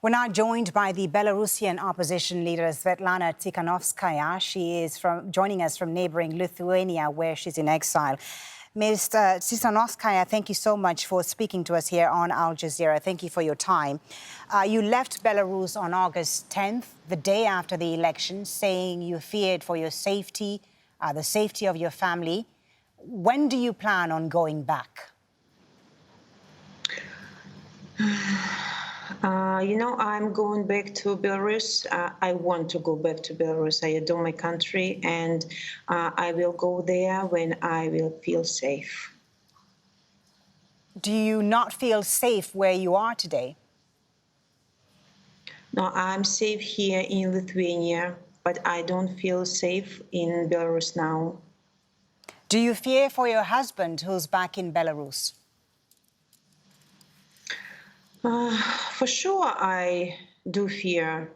We're now joined by the Belarusian opposition leader, Sviatlana Tsikhanouskaya. She is joining us from neighboring Lithuania, where she's in exile. Ms. Tsikhanouskaya, thank you so much for speaking to us here on Al Jazeera. Thank you for your time. You left Belarus on August 10th, the day after the election, saying you feared for your safety, the safety of your family. When do you plan on going back? I'm going back to Belarus. I want to go back to Belarus. I adore my country, and I will go there when I will feel safe. Do you not feel safe where you are today? No, I'm safe here in Lithuania, but I don't feel safe in Belarus now. Do you fear for your husband who's back in Belarus? For sure, I do fear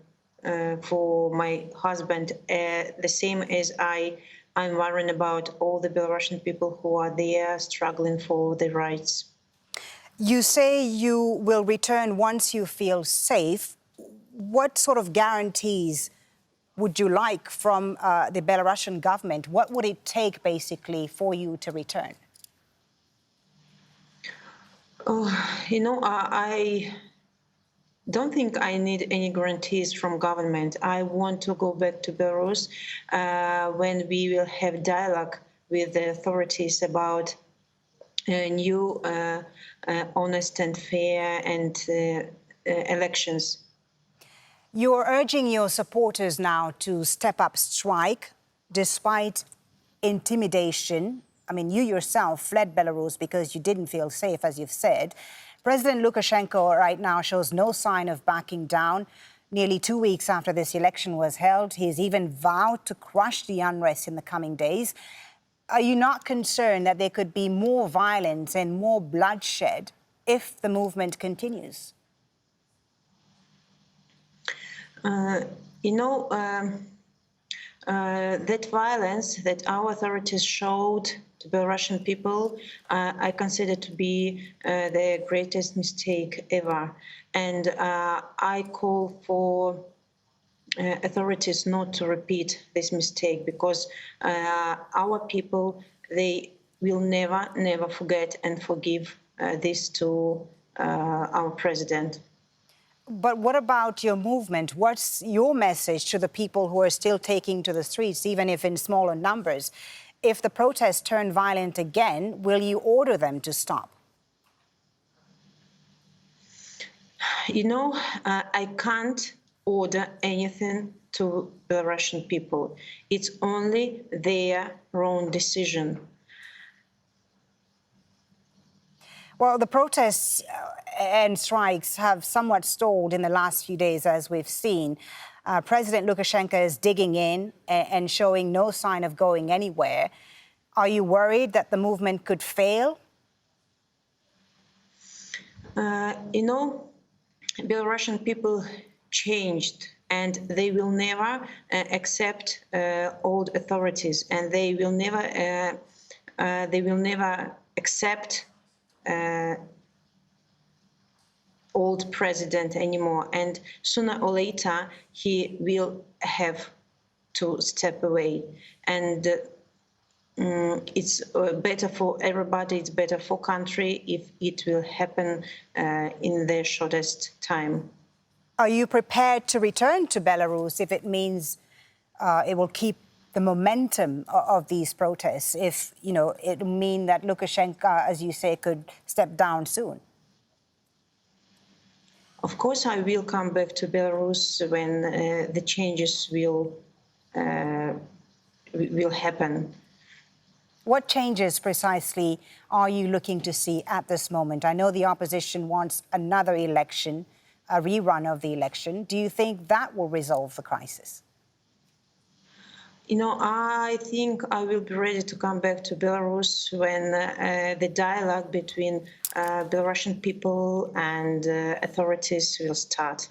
for my husband, the same as I'm worrying about all the Belarusian people who are there struggling for their rights. You say you will return once you feel safe. What sort of guarantees would you like from the Belarusian government? What would it take, basically, for you to return? I don't think I need any guarantees from government. I want to go back to Belarus when we will have dialogue with the authorities about new, honest and fair and elections. You're urging your supporters now to step up strike despite intimidation. I mean, you yourself fled Belarus because you didn't feel safe, as you've said. President Lukashenko right now shows no sign of backing down. Nearly 2 weeks after this election was held, he's even vowed to crush the unrest in the coming days. Are you not concerned that there could be more violence and more bloodshed if the movement continues? That violence that our authorities showed to Belarusian people, I consider to be the greatest mistake ever. And I call for authorities not to repeat this mistake, because our people, they will never forget and forgive this to our president. But what about your movement? What's your message to the people who are still taking to the streets, even if in smaller numbers? If the protests turn violent again, will you order them to stop? I can't order anything to the Russian people. It's only their own decision. Well, the protests and strikes have somewhat stalled in the last few days, as we've seen. President Lukashenko is digging in and showing no sign of going anywhere. Are you worried that the movement could fail? Belarusian people changed, and they will never accept old authorities, and they will never accept old president anymore. And sooner or later, he will have to step away. And it's better for everybody, it's better for country if it will happen in the shortest time. Are you prepared to return to Belarus if it means it will keep the momentum of these protests, if, it will mean that Lukashenko, as you say, could step down soon? Of course, I will come back to Belarus when the changes will happen. What changes precisely are you looking to see at this moment? I know the opposition wants another election, a rerun of the election. Do you think that will resolve the crisis? I think I will be ready to come back to Belarus when the dialogue between Belarusian people and authorities will start.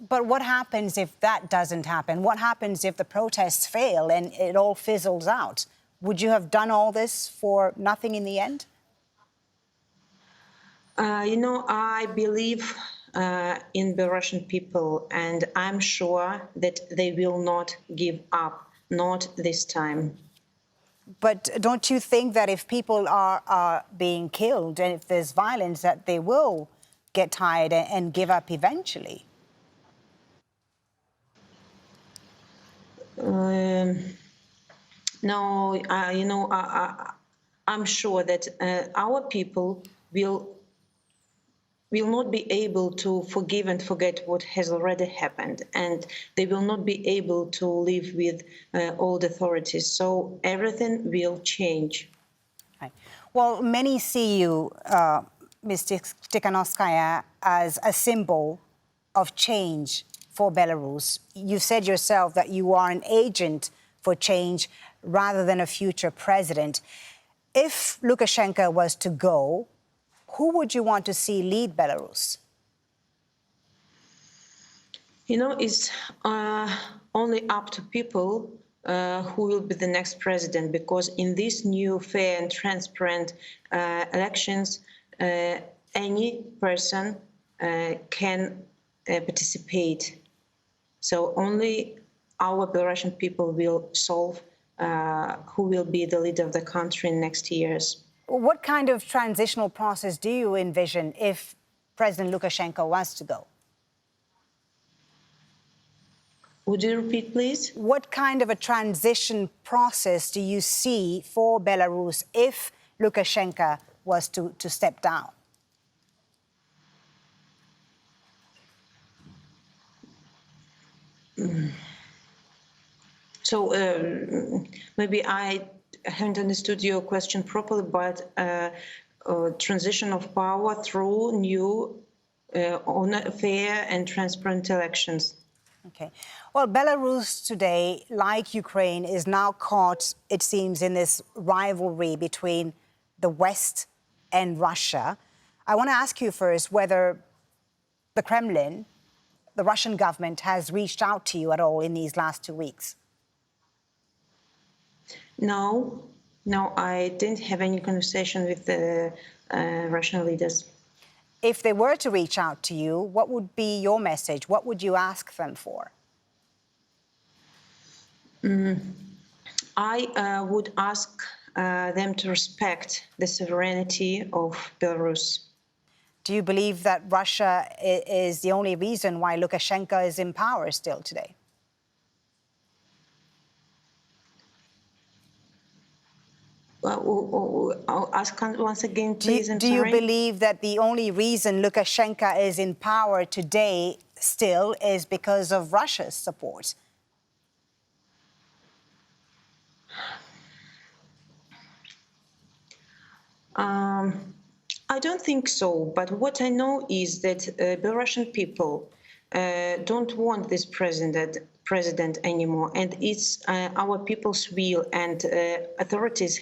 But what happens if that doesn't happen? What happens if the protests fail and it all fizzles out? Would you have done all this for nothing in the end? I believe in Belarusian people, and I'm sure that they will not give up, not this time. But don't you think that if people are being killed and if there's violence, that they will get tired and give up eventually? No, I'm sure that our people will not be able to forgive and forget what has already happened, and they will not be able to live with old authorities. So everything will change. Right. Well, many see you, Ms. Tsikhanouskaya, as a symbol of change for Belarus. You said yourself that you are an agent for change rather than a future president. If Lukashenko was to go, who would you want to see lead Belarus? It's only up to people who will be the next president, because in these new fair and transparent elections, any person can participate. So only our Belarusian people will solve who will be the leader of the country in next years. What kind of transitional process do you envision if President Lukashenko was to go? Would you repeat, please? What kind of a transition process do you see for Belarus if Lukashenko was to step down? So maybe I haven't understood your question properly, but transition of power through new, fair and transparent elections. Okay. Well, Belarus today, like Ukraine, is now caught, it seems, in this rivalry between the West and Russia. I want to ask you first whether the Kremlin, the Russian government, has reached out to you at all in these last 2 weeks. No, I didn't have any conversation with the Russian leaders. If they were to reach out to you, what would be your message? What would you ask them for? I would ask them to respect the sovereignty of Belarus. Do you believe that Russia is the only reason why Lukashenko is in power still today? I'll ask once again, please. Do you believe that the only reason Lukashenko is in power today still is because of Russia's support? I don't think so. But what I know is that Belarusian people don't want this president anymore, and it's our people's will. And authorities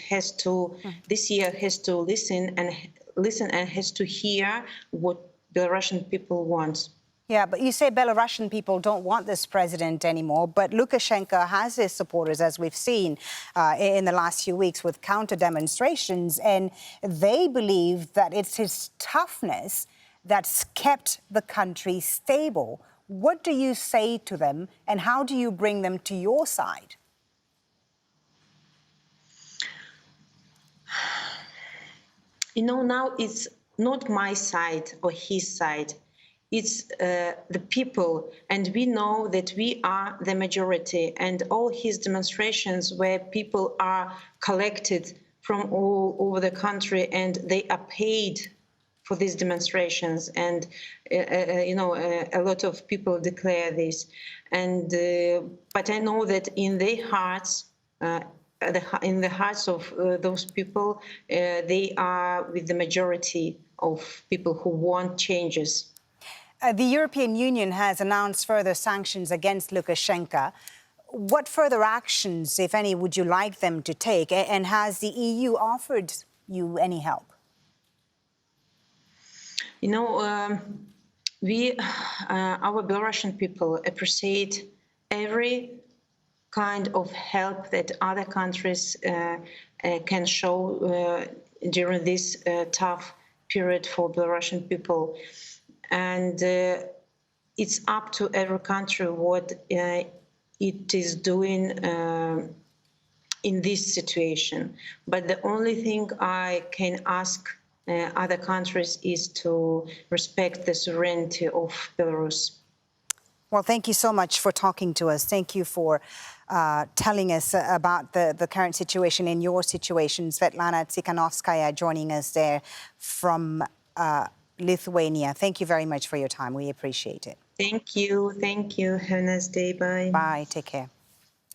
this year has to listen and has to hear what Belarusian people want. Yeah, but you say Belarusian people don't want this president anymore, but Lukashenko has his supporters, as we've seen in the last few weeks with counter demonstrations, and they believe that it's his toughness that's kept the country stable. What do you say to them, and how do you bring them to your side? Now it's not my side or his side. It's the people, and we know that we are the majority, and all his demonstrations where people are collected from all over the country and they are paid for these demonstrations, and a lot of people declare this, and but I know that in their hearts, in the hearts of those people, they are with the majority of people who want changes. The European Union has announced further sanctions against Lukashenko. What further actions, if any, would you like them to take? And has the EU offered you any help? Our Belarusian people appreciate every kind of help that other countries can show during this tough period for Belarusian people. and it's up to every country what it is doing in this situation. But the only thing I can ask other countries is to respect the sovereignty of Belarus. Well, thank you so much for talking to us. Thank you for telling us about the current situation in your situation. Sviatlana Tsikhanouskaya joining us there from Lithuania. Thank you very much for your time. We appreciate it. Thank you. Thank you. Have a nice day. Bye. Bye. Take care.